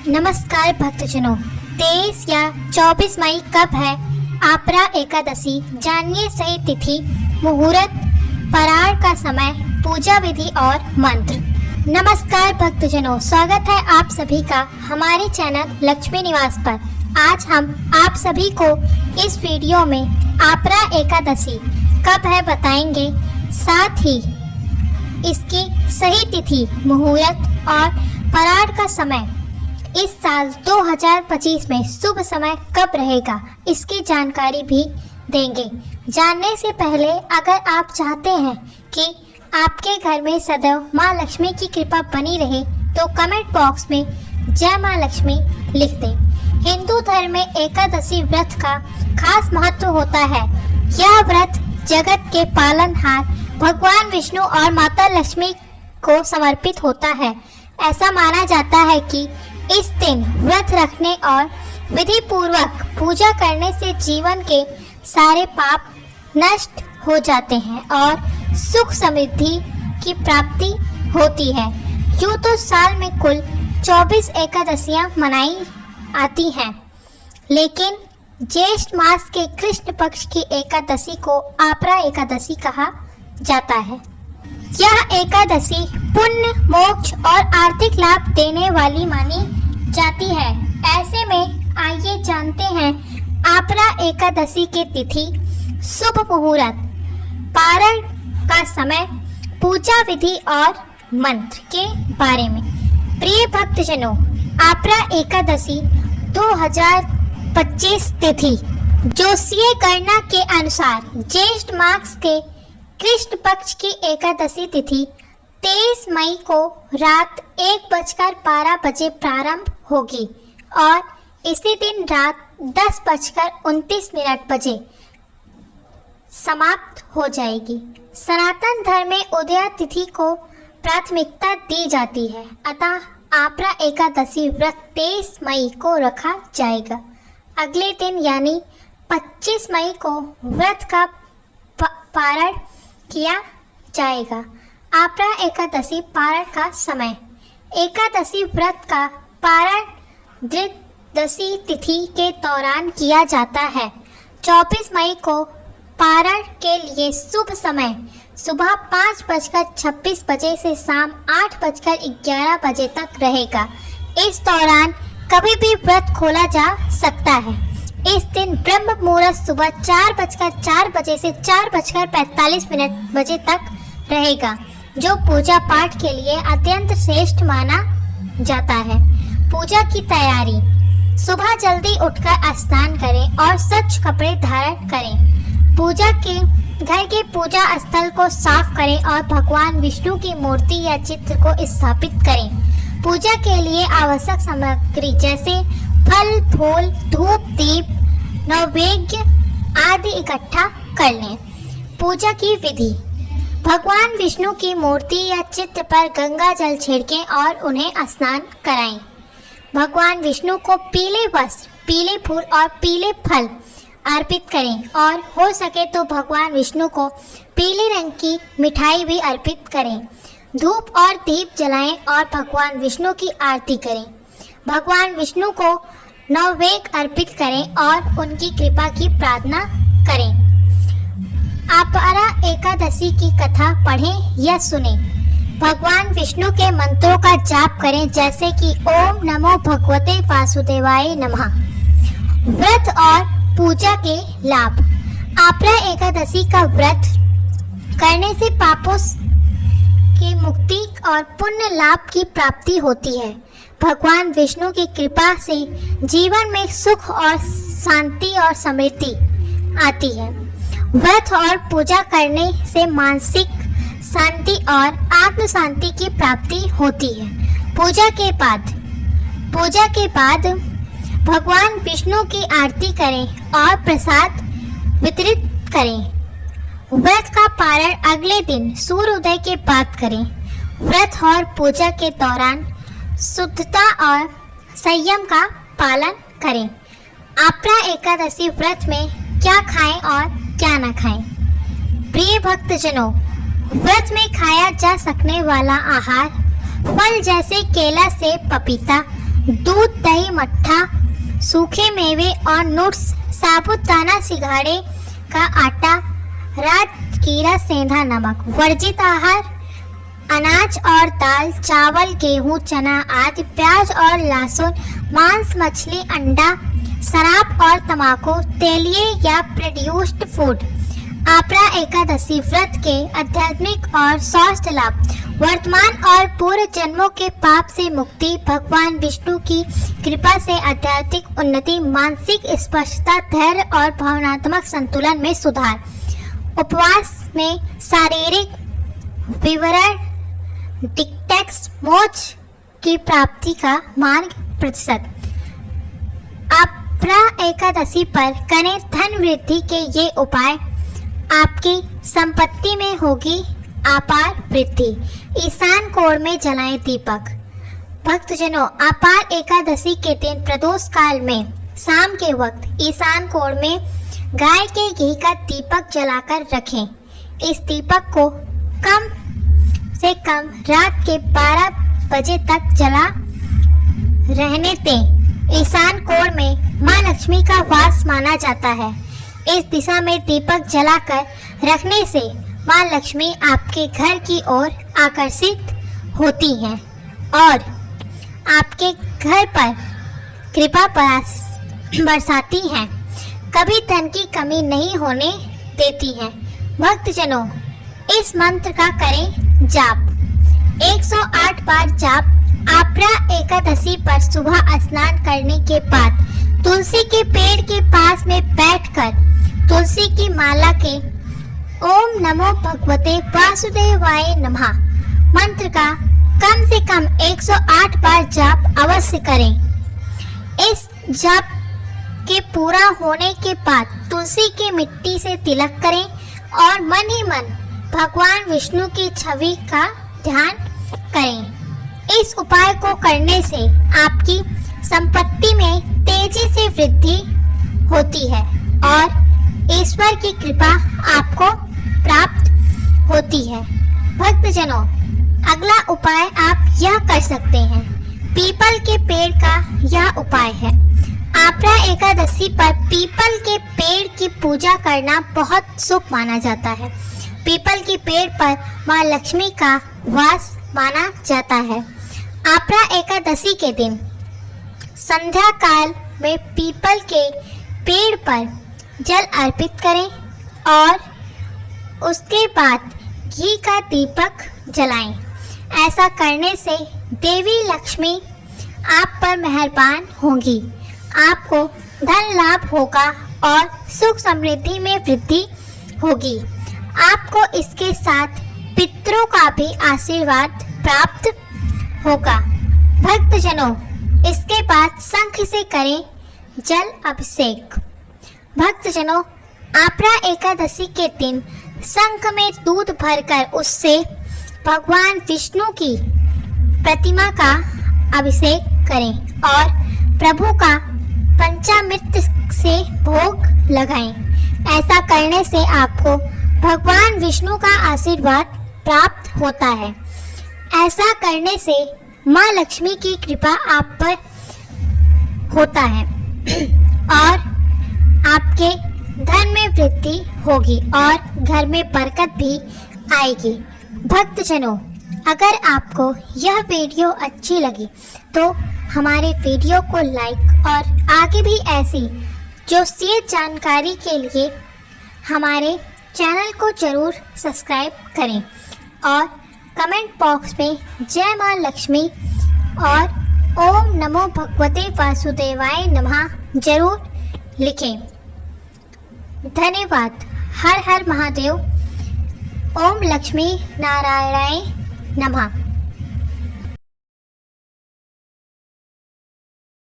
नमस्कार भक्तजनों, 23 या 24 मई कब है आपरा एकादशी? जानिए सही तिथि, मुहूर्त, परार का समय, पूजा विधि और मंत्र। नमस्कार भक्तजनों, स्वागत है आप सभी का हमारे चैनल लक्ष्मी निवास पर। आज हम आप सभी को इस वीडियो में आपरा एकादशी कब है बताएंगे, साथ ही इसकी सही तिथि, मुहूर्त और परार का समय, इस साल 2025 में शुभ समय कब रहेगा, इसकी जानकारी भी देंगे। जानने से पहले अगर आप चाहते हैं कि आपके घर में सदैव माँ लक्ष्मी की कृपा बनी रहे तो कमेंट बॉक्स में जय माँ लक्ष्मी लिख दें। हिंदू धर्म में एकादशी व्रत का खास महत्व होता है। यह व्रत जगत के पालनहार भगवान विष्णु और माता लक्ष्मी को समर्पित होता है। ऐसा माना जाता है कि इस दिन व्रत रखने और विधि पूर्वक पूजा करने से जीवन के सारे पाप नष्ट हो जाते हैं और सुख समृद्धि की प्राप्ति होती है। यूँ तो साल में कुल 24 एकादशियाँ मनाई आती हैं, लेकिन ज्येष्ठ मास के कृष्ण पक्ष की एकादशी को आपरा एकादशी कहा जाता है। यह एकादशी पुण्य, मोक्ष और आर्थिक लाभ देने वाली मानी जाती है। ऐसे में आइए जानते हैं आपरा एकादशी की तिथि, शुभ मुहूर्त, पारण का समय, पूजा विधि और मंत्र के बारे में। प्रिय भक्तजनों, आपरा एकादशी 2025 तिथि ज्योतिषीय गणना के अनुसार ज्येष्ठ मास के कृष्ण पक्ष की एकादशी तिथि 23 मई को रात 1:12 प्रारंभ होगी और इसी दिन रात 10:29 बजे समाप्त हो जाएगी। सनातन धर्म में उदया तिथि को प्राथमिकता दी जाती है, अतः आपरा एकादशी व्रत 23 मई को रखा जाएगा। अगले दिन यानी 25 मई को व्रत का पारण किया जाएगा। आपरा एकादशी पारण का समय, एकादशी व्रत का पारण द्वादशी तिथि के दौरान किया जाता है। 24 मई को पारण के लिए शुभ समय सुबह 5:26 बजे से शाम 8:11 बजे तक रहेगा। इस दौरान कभी भी व्रत खोला जा सकता है। इस दिन ब्रह्म मुहूर्त सुबह 4:04 बजे से 4:45 बजे तक रहेगा, जो पूजा पाठ के लिए अत्यंत श्रेष्ठ माना जाता है। पूजा की तैयारी, सुबह जल्दी उठकर स्नान करें और स्वच्छ कपड़े धारण करें। घर के पूजा स्थल को साफ करें और भगवान विष्णु की मूर्ति या चित्र को स्थापित करें। पूजा के लिए आवश्यक सामग्री जैसे फल, फूल, धूप, दीप, नैवेद्य आदि इकट्ठा कर लें। पूजा की विधि, भगवान विष्णु की मूर्ति या चित्र पर गंगा जल छिड़कें और उन्हें स्नान कराएं। भगवान विष्णु को पीले वस्त्र, पीले फूल और पीले फल अर्पित करें और हो सके तो भगवान विष्णु को पीले रंग की मिठाई भी अर्पित करें। धूप और दीप जलाएं और भगवान विष्णु की आरती करें। भगवान विष्णु को नैवेद्य अर्पित करें और उनकी कृपा की प्रार्थना करें। आपरा एकादशी की कथा पढ़ें या सुनें। भगवान विष्णु के मंत्रों का जाप करें, जैसे कि ओम नमो भगवते वासुदेवाय नमः। व्रत और पूजा के लाभ, आपरा एकादशी का व्रत करने से पापों की मुक्ति और पुण्य लाभ की प्राप्ति होती है। भगवान विष्णु की कृपा से जीवन में सुख और शांति और समृद्धि आती है। व्रत और पूजा करने से मानसिक शांति और आत्म शांति की प्राप्ति होती है। पूजा के बाद भगवान विष्णु की आरती करें और प्रसाद वितरित करें। व्रत का पारण अगले दिन सूर्योदय के बाद करें। व्रत और पूजा के दौरान शुद्धता और संयम का पालन करें। आपरा एकादशी व्रत में क्या खाएं और क्या न खाएं। प्रिय भक्तजनों, व्रत में खाया जा सकने वाला आहार फल जैसे केला, सेब, पपीता, दूध, दही, मट्ठा, सूखे मेवे और नट्स, साबूदाना, सिंघाड़े का आटा, राजकीरा, सेंधा नमक। वर्जित आहार अनाज और दाल, चावल, गेहूं, चना आदि। प्याज और लहसुन, मांस, मछली, अंडा, शराब और तंबाकू, तेलीय या प्रोड्यूस्ड फूड। आपरा एकादशी व्रत के आध्यात्मिक और स्वास्थ्य लाभ। वर्तमान और पूर्व जन्मों के पाप से मुक्ति, भगवान विष्णु की कृपा से आध्यात्मिक उन्नति, मानसिक स्पष्टता, धैर्य और भावनात्मक संतुलन में सुधार। उपवास में शारीरिक विवरण, डिटेक्स, मोक्ष की प्राप्ति का मार्ग प्रतिशत। आपरा एकादशी पर करें धन वृद्धि के ये उपाय, आपकी संपत्ति में होगी अपार वृद्धि। ईशान कोण में जलाएं दीपक। भक्तजनों, अपार एकादशी के दिन प्रदोष काल में शाम के वक्त ईशान कोण में गाय के घी का दीपक जलाकर रखें। इस दीपक को कम से कम रात के 12 बजे तक जला रहने दें। ईशान कोण में मां लक्ष्मी का वास माना जाता है। इस दिशा में दीपक जलाकर रखने से मां लक्ष्मी आपके घर की ओर आकर्षित होती हैं और आपके घर पर कृपा बरसाती हैं, कभी धन की कमी नहीं होने देती हैं। भक्तजनों, इस मंत्र का करें जाप। 108 बार जाप। आपरा एकादशी पर सुबह स्नान करने के बाद तुलसी के पेड़ के पास में बैठकर तुलसी की माला के ओम नमो भगवते वासुदेवाय नमः मंत्र का कम से कम 108 बार जाप अवश्य करें। इस जाप के पूरा होने के बाद तुलसी की मिट्टी से तिलक करें और मन ही मन भगवान विष्णु की छवि का ध्यान करें। इस उपाय को करने से आपकी संपत्ति में तेजी से वृद्धि होती है और ईश्वर की कृपा आपको प्राप्त होती है। भक्तजनों, अगला उपाय आप यह कर सकते हैं। पीपल के पेड़ का यह उपाय है। आपरा एकादशी पर पीपल के पेड़ की पूजा करना बहुत शुभ माना जाता है। पीपल के पेड़ पर मां लक्ष्मी का वास माना जाता है। आपरा एकादशी के दिन संध्या काल में पीपल के पेड़ पर जल अर्पित करें और उसके बाद घी का दीपक जलाएं। ऐसा करने से देवी लक्ष्मी आप पर मेहरबान होंगी, आपको धन लाभ होगा और सुख समृद्धि में वृद्धि होगी। आपको इसके साथ पितरों का भी आशीर्वाद प्राप्त होगा। भक्तजनों, इसके बाद शंख से करें जल अभिषेक। भक्तजनों, आपरा एकादशी के दिन शंख में दूध भरकर उससे भगवान विष्णु की प्रतिमा का अभिषेक करें और प्रभु का पंचामृत से भोग लगाएं। ऐसा करने से आपको भगवान विष्णु का आशीर्वाद प्राप्त होता है। ऐसा करने से मां लक्ष्मी की कृपा आप पर होता है और आपके धन में वृद्धि होगी और घर में बरकत भी आएगी। भक्तजनों, अगर आपको यह वीडियो अच्छी लगी तो हमारे वीडियो को लाइक और आगे भी ऐसी जोशिया जानकारी के लिए हमारे चैनल को जरूर सब्सक्राइब करें और कमेंट बॉक्स में जय मां लक्ष्मी और ओम नमो भगवते वासुदेवाय नमः जरूर लिखें। धन्यवाद। हर हर महादेव। ओम लक्ष्मी नारायणाय नमः।